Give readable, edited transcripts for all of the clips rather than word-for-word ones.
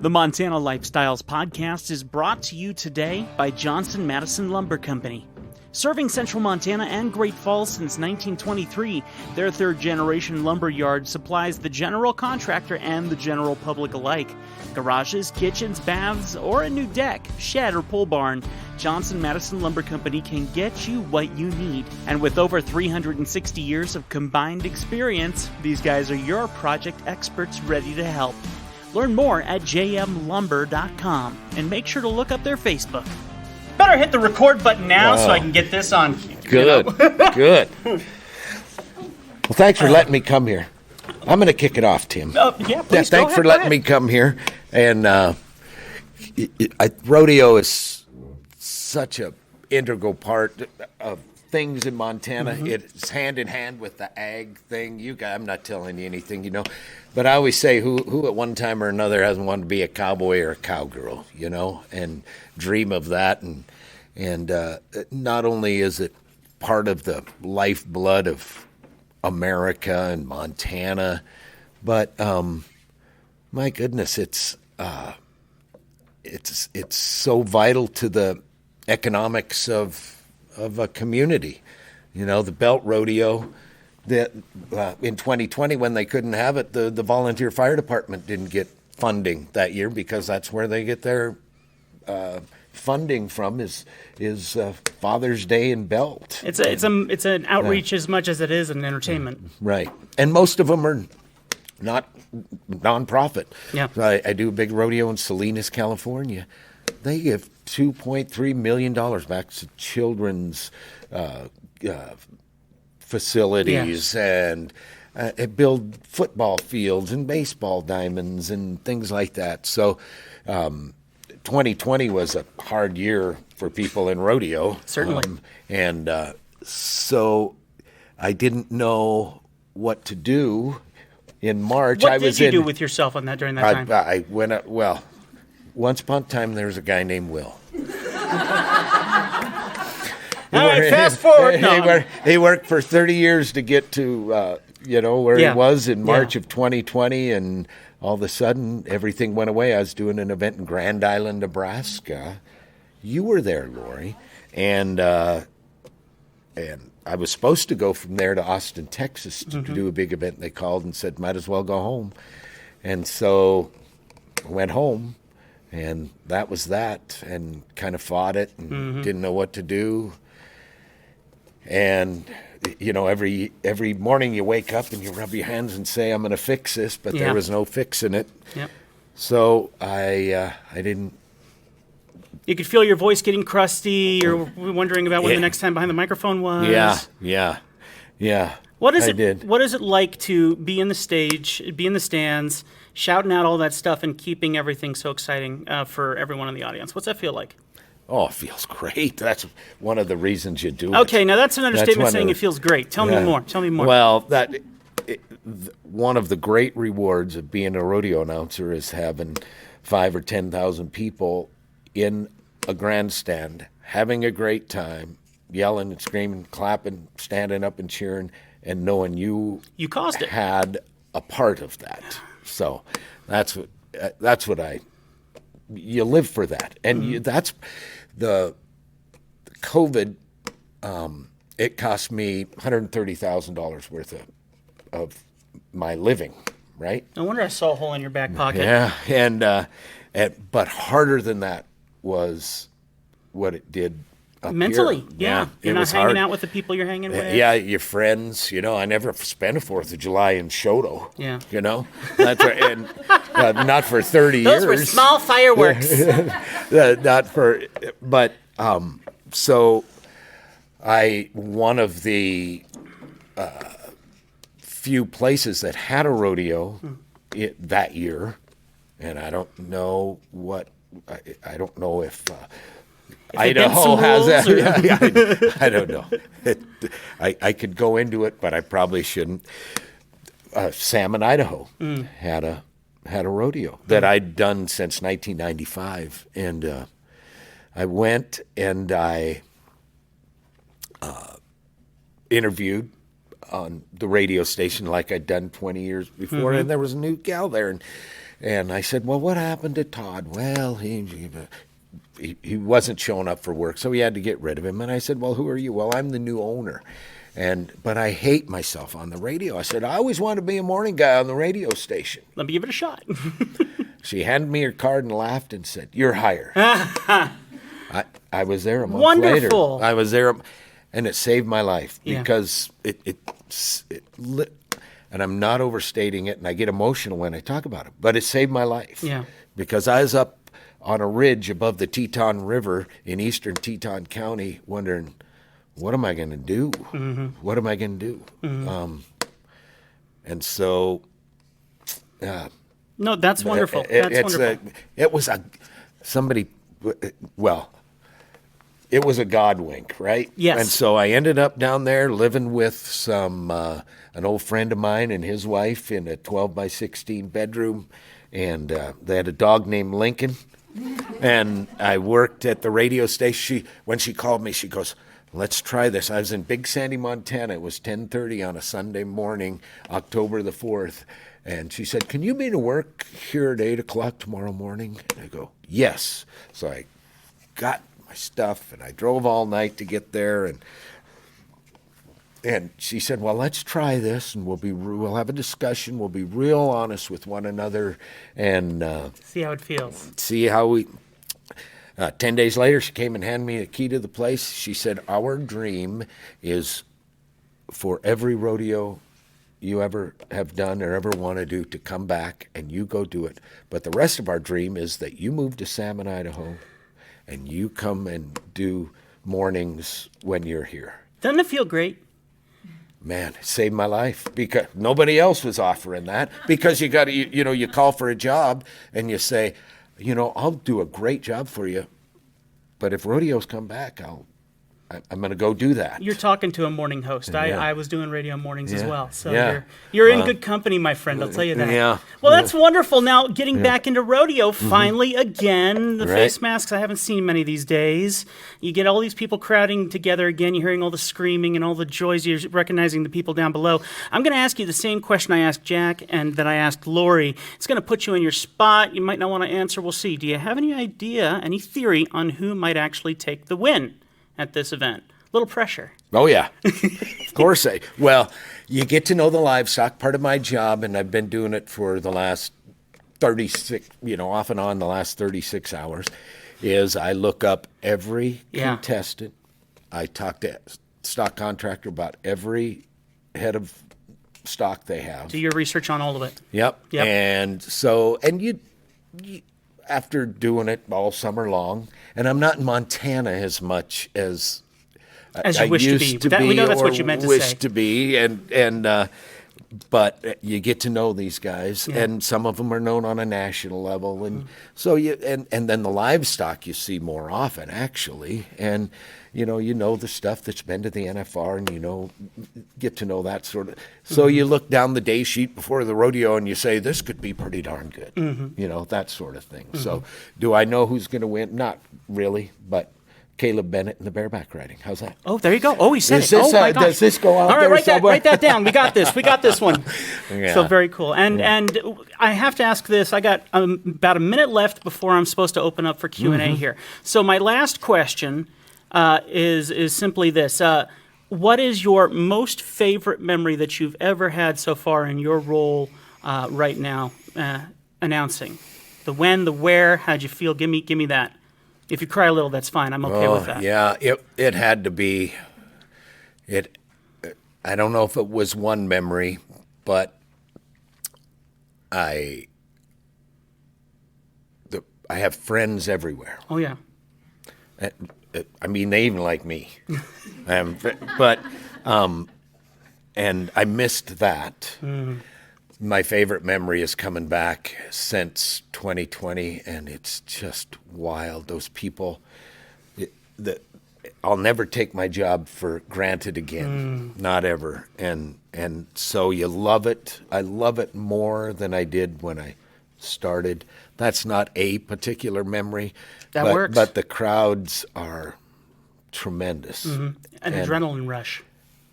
The Montana Lifestyles podcast is brought to you today by Johnson Madison Lumber Company. Serving central Montana and Great Falls since 1923, their third-generation lumber yard supplies the general contractor and the general public alike. Garages, kitchens, baths, or a new deck, shed, or pole barn, Johnson Madison Lumber Company can get you what you need. And with over 360 years of combined experience, these guys are your project experts ready to help. Learn more at jmlumber.com and make sure to look up their Facebook. Better hit the record button now so I can get this on. Good, good. Well, thanks for letting me come here. I'm going to kick it off, Tim. Yeah, please. Thanks for letting me come here. And rodeo is such a integral part of things in Montana. Mm-hmm. It's hand in hand with the ag thing. I'm not telling you anything, But I always say, who at one time or another hasn't wanted to be a cowboy or a cowgirl, and dream of that. And not only is it part of the lifeblood of America and Montana, but my goodness, it's so vital to the economics of a community. The Belt Rodeo. That in 2020, when they couldn't have it, the volunteer fire department didn't get funding that year because that's where they get their funding from is Father's Day in Belt. It's an outreach as much as it is an entertainment. Right, and most of them are not nonprofit. Yeah, I do a big rodeo in Salinas, California. They give $2.3 million back to children's facilities, and build football fields and baseball diamonds and things like that. So 2020 was a hard year for people in rodeo. Certainly. So I didn't know what to do in March. What did you do with yourself during that time? I went up, once upon a time there was a guy named Will. All right, fast forward. He worked for 30 years to get to, where he was in March of 2020, and all of a sudden, everything went away. I was doing an event in Grand Island, Nebraska. You were there, Lori, and I was supposed to go from there to Austin, Texas to do a big event. They called and said, might as well go home. And so I went home, and that was that, and kind of fought it and didn't know what to do. And, every morning you wake up and you rub your hands and say, I'm going to fix this, but there was no fixing it. Yep. So I didn't. You could feel your voice getting crusty. You're wondering about when the next time behind the microphone was. Yeah. What is it like to be in the stands, shouting out all that stuff and keeping everything so exciting for everyone in the audience? What's that feel like? Oh, it feels great. That's one of the reasons you do it. Okay, now that's an understatement saying it feels great. Tell me more. Well, one of the great rewards of being a rodeo announcer is having 5,000 or 10,000 people in a grandstand having a great time, yelling and screaming, clapping, standing up and cheering, and knowing you caused it. Had a part of that. So that's what you live for that, and that's the COVID. It cost me $130,000 worth of my living. Right. No wonder I saw a hole in your back pocket. Yeah, but harder than that was what it did up mentally. Here. You're not hanging out with the people you're hanging with. Yeah, your friends. I never spent a 4th of July in Shoto. Yeah. That's right, and not for 30 years. Those were small fireworks. So one of the few places that had a rodeo that year, and I don't know if Idaho has that. I don't know. I could go into it, but I probably shouldn't. Salmon, Idaho had a rodeo that I'd done since 1995, and I went and I interviewed on the radio station like I'd done 20 years before, and there was a new gal there, And I said, well, what happened to Todd? Well, he wasn't showing up for work, so we had to get rid of him. And I said, well, who are you? Well, I'm the new owner. But I hate myself on the radio. I said, I always wanted to be a morning guy on the radio station. Let me give it a shot. She handed me her card and laughed and said, you're hired. I was there a month Wonderful. later. I was there, and it saved my life because it lit. And I'm not overstating it, and I get emotional when I talk about it, but it saved my life. Yeah. Because I was up on a ridge above the Teton River in eastern Teton County wondering, what am I going to do? Mm-hmm. What am I going to do? Mm-hmm. And so... no, that's wonderful. That's wonderful. It was it was a God wink, right? Yes. And so I ended up down there living with an old friend of mine and his wife in a 12 by 16 bedroom, and they had a dog named Lincoln. And I worked at the radio station. When she called me, she goes, let's try this. I was in Big Sandy, Montana. It was 10:30 on a Sunday morning, October the 4th. And she said, can you be to work here at 8 o'clock tomorrow morning? And I go, yes. So I got my stuff, and I drove all night to get there. And she said, well, let's try this, and we'll have a discussion. We'll be real honest with one another and see how it feels. See how we... 10 days later, she came and handed me the key to the place. She said, our dream is for every rodeo you ever have done or ever want to do to come back and you go do it. But the rest of our dream is that you move to Salmon, Idaho, and you come and do mornings when you're here. Doesn't it feel great? Man, it saved my life because nobody else was offering that. Because you call for a job and you say, I'll do a great job for you, but if rodeos come back, I'm going to go do that. You're talking to a morning host. Yeah. I was doing radio mornings as well. So yeah. you're in good company, my friend. I'll tell you that. Yeah. Well, that's wonderful. Now, getting back into rodeo, finally, again, the face masks, I haven't seen many these days. You get all these people crowding together again. You're hearing all the screaming and all the joys. You're recognizing the people down below. I'm going to ask you the same question I asked Jack and that I asked Lori. It's going to put you in your spot. You might not want to answer. We'll see. Do you have any idea, any theory on who might actually take the win at this event? Little pressure. Oh, yeah. Of course. Well, you get to know the livestock. Part of my job, and I've been doing it for the last 36, off and on the last 36 hours, is I look up every contestant. I talk to stock contractor about every head of stock they have. Do your research on all of it. Yep. And so, you after doing it all summer long, and I'm not in Montana as much as you wish to be. We know that's what you meant to say. Wish to be, but you get to know these guys, and some of them are known on a national level, and so and then the livestock you see more often actually, and you know the stuff that's been to the NFR, and get to know that sort of. So you look down the day sheet before the rodeo, and you say this could be pretty darn good, that sort of thing. So do I know who's going to win? Not really, but Caleb Bennett in the bareback riding. How's that? Oh, there you go. Oh, he said it. Oh, my gosh. Does this go out all right, there write that down. We got this. We got this one. Yeah. So very cool. And I have to ask this. I got about a minute left before I'm supposed to open up for Q&A here. So my last question is simply this. What is your most favorite memory that you've ever had so far in your role right now announcing? The when, the where, how'd you feel? Give me that. If you cry a little, that's fine. I'm okay with that. Yeah, it had to be. I don't know if it was one memory, but I have friends everywhere. Oh yeah. I mean, they even like me. And I missed that. My favorite memory is coming back since 2020, and it's just wild. Those people, I'll never take my job for granted again, not ever. And so you love it. I love it more than I did when I started. That's not a particular memory. That works. But the crowds are tremendous. An adrenaline rush.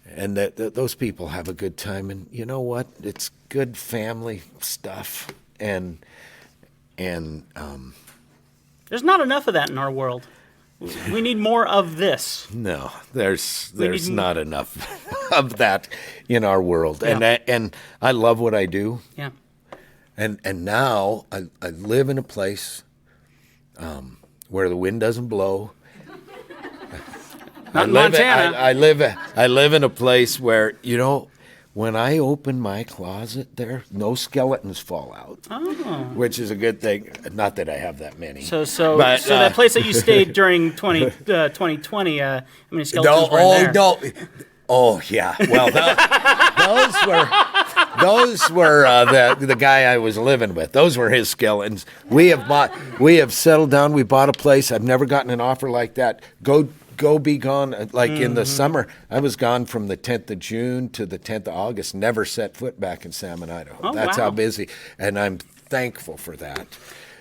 And those people have a good time. And you know what? It's good family stuff. And And there's not enough of that in our world. We need more of this. No, there's not enough of that in our world. Yeah. And I love what I do. Yeah. And now I live in a place where the wind doesn't blow. Not in Montana. I live in a place where, when I open my closet there, no skeletons fall out, which is a good thing. Not that I have that many. So that place that you stayed during 2020, how many skeletons were in there? No. Oh, yeah. Well, those were the guy I was living with. Those were his skeletons. We have settled down. We bought a place. I've never gotten an offer like that. Go be gone. Like in the summer, I was gone from the 10th of June to the 10th of August, never set foot back in Salmon, Idaho. Oh, That's wow. how busy. And I'm thankful for that.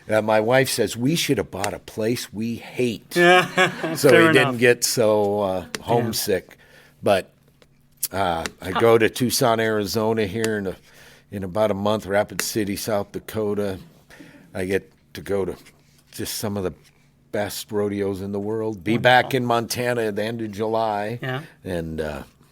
My wife says we should have bought a place we hate so we didn't get so homesick. Yeah. But I go to Tucson, Arizona here in about a month, Rapid City, South Dakota. I get to go to just some of the best rodeos in the world. Be back in Montana at the end of July. Yeah. And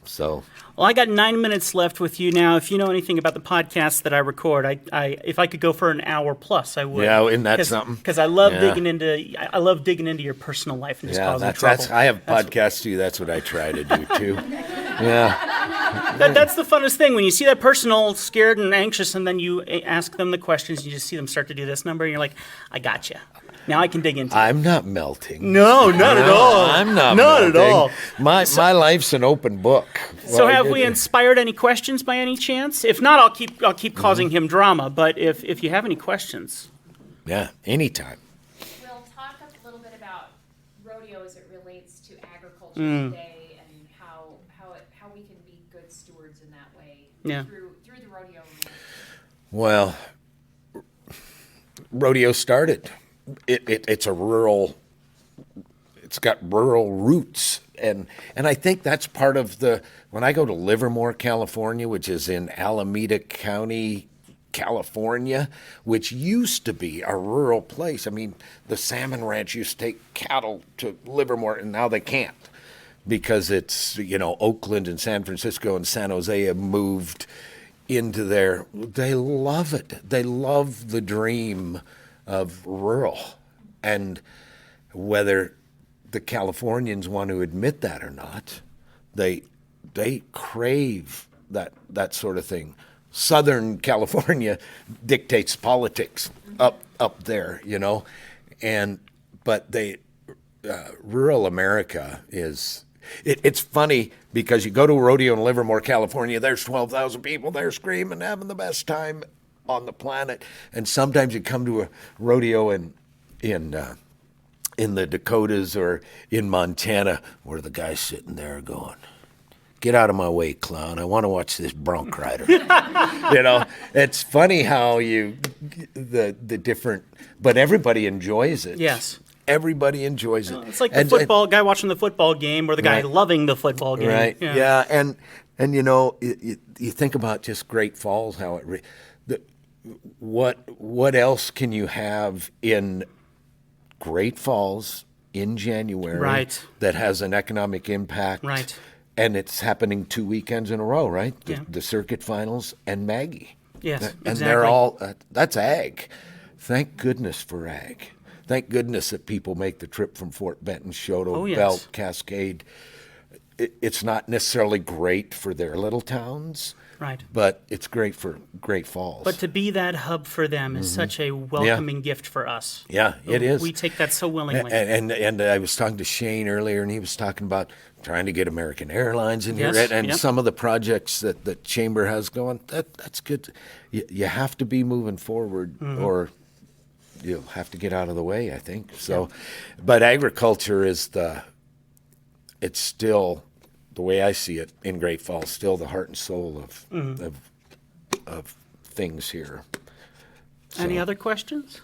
so. Well, I got 9 minutes left with you now. If you know anything about the podcast that I record, if I could go for an hour plus, I would. Yeah, isn't that something? Because I love digging into your personal life and just causing trouble. I have podcasts too. That's what I try to do too. Yeah. That's the funnest thing when you see that person all scared and anxious, and then you ask them the questions. You just see them start to do this number, and you're like, "I got you." Now I can dig into it. I'm not melting. No, not at all. I'm not melting. At all. My life's an open book. So have we inspired any questions by any chance? If not, I'll keep causing him drama. But if you have any questions. Yeah, anytime. We'll talk a little bit about rodeo as it relates to agriculture today and how we can be good stewards in that way through the rodeo. Well, rodeo started. It's got rural roots, and I think that's part of when I go to Livermore, California, which is in Alameda County, California, which used to be a rural place. I mean, the salmon ranch used to take cattle to Livermore, and now they can't because it's, Oakland and San Francisco and San Jose have moved into there. They love it. They love the dream of rural, and whether the Californians want to admit that or not, they crave that sort of thing. Southern California dictates politics up there, but rural America is. It's funny because you go to a rodeo in Livermore, California. There's 12,000 people there screaming, having the best time on the planet, and sometimes you come to a rodeo in the Dakotas or in Montana where the guy's sitting there going, "Get out of my way, clown! I want to watch this bronc rider." It's funny how the different, but everybody enjoys it. Yes. Everybody enjoys it. It's like the football guy watching the football game or the guy loving the football game. Right. Yeah. And you think about just Great Falls, how it. What else can you have in Great Falls in January that has an economic impact? Right. And it's happening 2 weekends in a row, right? The circuit finals and Maggie. Yes, and exactly. They're all that's ag. Thank goodness for ag. Thank goodness that people make the trip from Fort Benton, Choteau, Belt, Cascade. It's not necessarily great for their little towns. Right. But it's great for Great Falls. But to be that hub for them is such a welcoming gift for us. Yeah, it is. We take that so willingly. And I was talking to Shane earlier, and he was talking about trying to get American Airlines in here, and some of the projects that the Chamber has going. That's good. You have to be moving forward, or you'll have to get out of the way, I think. So, but agriculture is it's still, the way I see it in Great Falls, still the heart and soul of things here. So. Any other questions?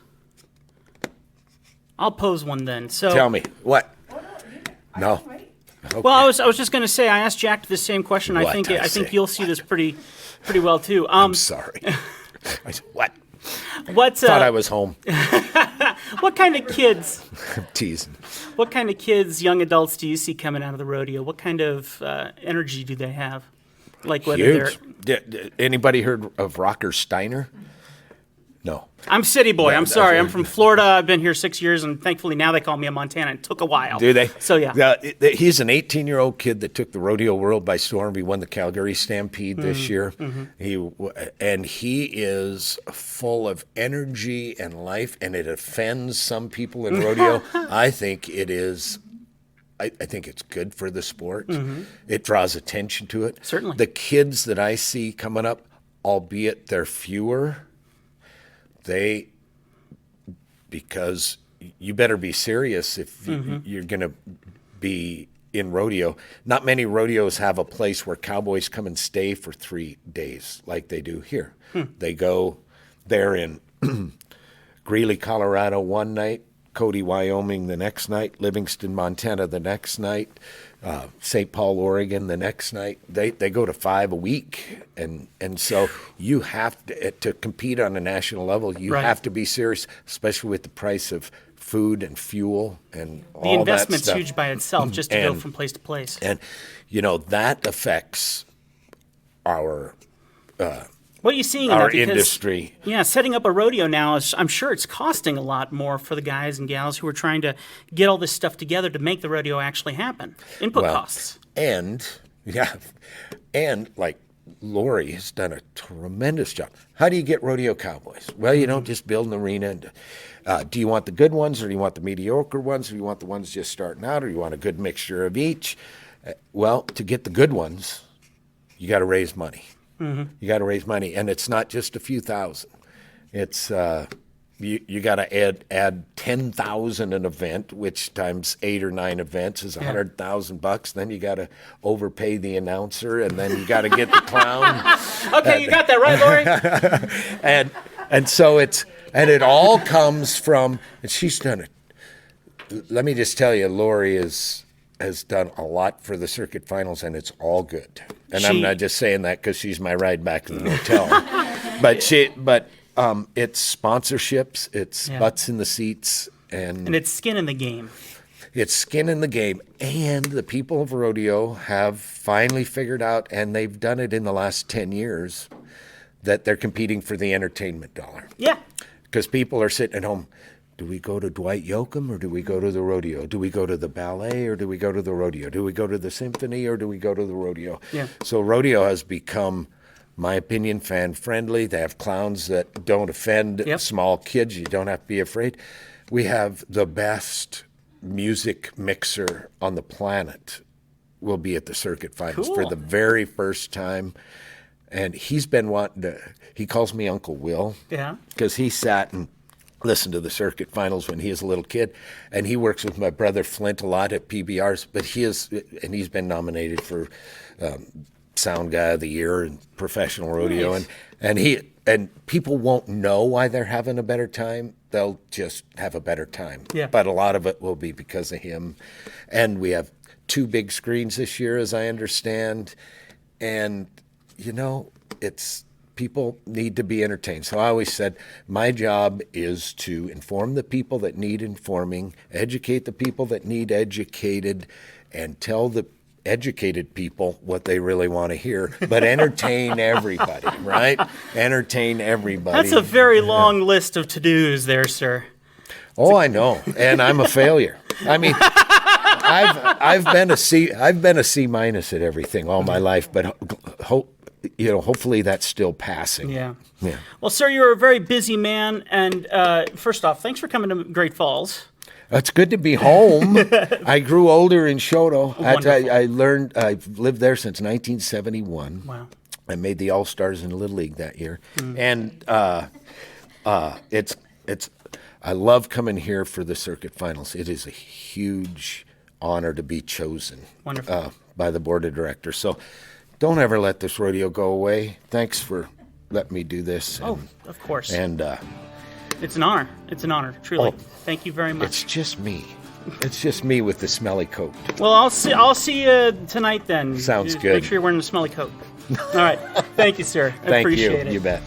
I'll pose one then. So tell me what? No. Okay. Well, I was just going to say I asked Jack the same question. What I think you'll see this pretty well too. I'm sorry. What? Thought I was home. What kind of kids? I'm teasing. What kind of kids, young adults, do you see coming out of the rodeo? What kind of energy do they have? Like whether Huge. they're Anybody heard of Rocker Steiner? No. I'm city boy. I'm sorry. I'm from Florida. I've been here 6 years, and thankfully now they call me a Montana. It took a while. Do they? So, yeah. He's an 18-year-old kid that took the rodeo world by storm. He won the Calgary Stampede this year. He is full of energy and life, and it offends some people in rodeo. I think it is. I think it's good for the sport. It draws attention to it. Certainly. The kids that I see coming up, albeit they're fewer, because you better be serious if you're going to be in rodeo. Not many rodeos have a place where cowboys come and stay for 3 days like they do here. They go there in Greeley, Colorado one night, Cody, Wyoming the next night, Livingston, Montana the next night, St. Paul, Oregon the next night. They go to 5 a week, and so you have to compete on a national level. You have to be serious, especially with the price of food and fuel and all that stuff. The investment's huge by itself, just to go from place to place. And that affects our what are you seeing our in that? Because, industry. Yeah, setting up a rodeo now, I'm sure it's costing a lot more for the guys and gals who are trying to get all this stuff together to make the rodeo actually happen. Input costs. And like Lori has done a tremendous job. How do you get rodeo cowboys? Well, you don't just build an arena. And, do you want the good ones, or do you want the mediocre ones, or do you want the ones just starting out, or you want a good mixture of each? Well, to get the good ones, you got to raise money. You got to raise money, and it's not just a few thousand. It's you got to add 10,000 an event, which times 8 or 9 events is $100,000. Then you got to overpay the announcer, and then you got to get the clown. Okay, you got that right, Lori. and so it all comes from, and she's done it. Let me just tell you, Lori has done a lot for the circuit finals, and it's all good. And I'm not just saying that because she's my ride back to the hotel. but it's sponsorships, it's butts in the seats, and it's skin in the game. It's skin in the game. And the people of rodeo have finally figured out, and they've done it in the last 10 years, that they're competing for the entertainment dollar. Yeah. Because people are sitting at home. Do we go to Dwight Yoakam, or do we go to the rodeo? Do we go to the ballet, or do we go to the rodeo? Do we go to the symphony, or do we go to the rodeo? Yeah. So rodeo has become, my opinion, fan-friendly. They have clowns that don't offend small kids. You don't have to be afraid. We have the best music mixer on the planet will be at the circuit finals for the very first time. And he's been wanting to, he calls me Uncle Will. Yeah. Because he sat and listened to the circuit finals when he was a little kid, and he works with my brother Flint a lot at PBRs. But he's been nominated for Sound Guy of the Year and Professional Rodeo, nice. and people won't know why they're having a better time. They'll just have a better time. Yeah. But a lot of it will be because of him. And we have 2 big screens this year, as I understand, and it's. People need to be entertained. So I always said my job is to inform the people that need informing, educate the people that need educated, and tell the educated people what they really want to hear, but entertain everybody, right? Entertain everybody. That's a very long list of to-dos there, sir. Oh, I know, and I'm a failure. I mean, I've been a C minus at everything all my life, but hopefully that's still passing. Yeah. Yeah. Well, sir, you're a very busy man, and first off, thanks for coming to Great Falls. It's good to be home. I grew older in Shoto. Wonderful. I've lived there since 1971. Wow. I made the All-Stars in Little League that year. And I love coming here for the circuit finals. It is a huge honor to be chosen by the board of directors. So don't ever let this rodeo go away. Thanks for letting me do this. Of course. And it's an honor. It's an honor, truly. Thank you very much. It's just me. It's just me with the smelly coat. Well, I'll see you tonight then. Sounds Just good. Make sure you're wearing the smelly coat. All right. Thank you, sir. I Thank appreciate you. it. You bet.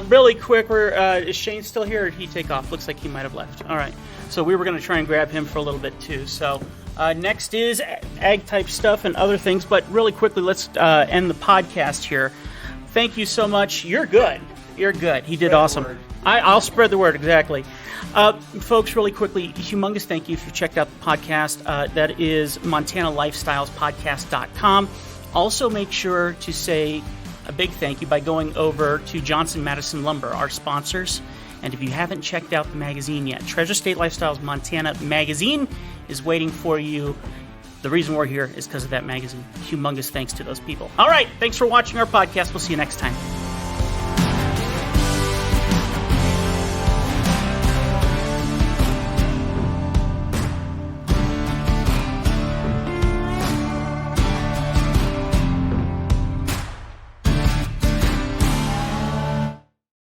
Really quick, is Shane still here, or did he take off? Looks like he might have left. All right. So we were going to try and grab him for a little bit, too. So next is ag-type stuff and other things. But really quickly, let's end the podcast here. Thank you so much. You're good. You're good. He did awesome. I'll spread the word, exactly. Folks, really quickly, humongous thank you if you checked out the podcast. That is MontanaLifestylesPodcast.com. Also, make sure to say a big thank you by going over to Johnson Madison Lumber, our sponsors. And if you haven't checked out the magazine yet, Treasure State Lifestyles Montana magazine is waiting for you. The reason we're here is because of that magazine. Humongous thanks to those people. All right, thanks for watching our podcast. We'll see you next time.